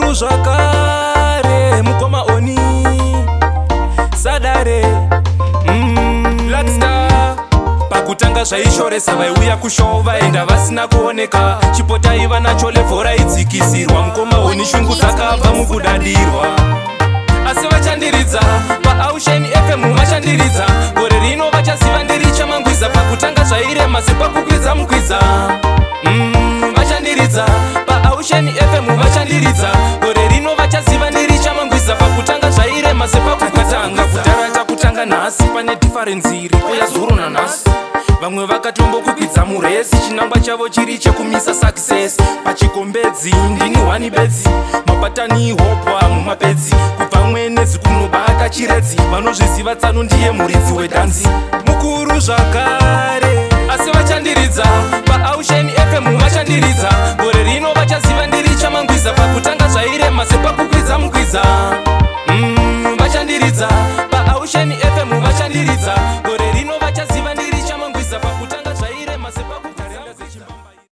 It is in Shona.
mukuru zvakare mukoma oni sadare Blackstar pakutanga zvaishoresa vaiuya kushova enda vasina kuoneka chipota iva nacho levo raidzikisirwa mukoma oni shungu dzakabva mukudadirwa asi vachandiridza paAusheni FM vachandiridza gore rino vachaziva ndiri chamangwiza pakutanga zvairema sepakukwidza mukwiza vachandiridza paAusheni FM vachandiridza gore rino vachaziva ndiri chamangwiza pakutanga zvairema sepakukutanga kudhara takutanga nhasi pane dhifarenzi iri uya zuro nanhasi vamwe vakatombokukwidza muresi chinangwa chavo chiri chekumisa success pachikombedzi ndini hwani bedzi mapatani hopa mumapedzi kubva mwenezi kunobata chiredzi vanozviziva tsano ndiye muridzi wedhanzi mukuru zvakare asi vachandiridza paAusheni FM vachandiridza gore rino vachaziva ndiri chamangwiza pakutanga zvairema sepakukwidza mukwiza vachandiridza paAusheni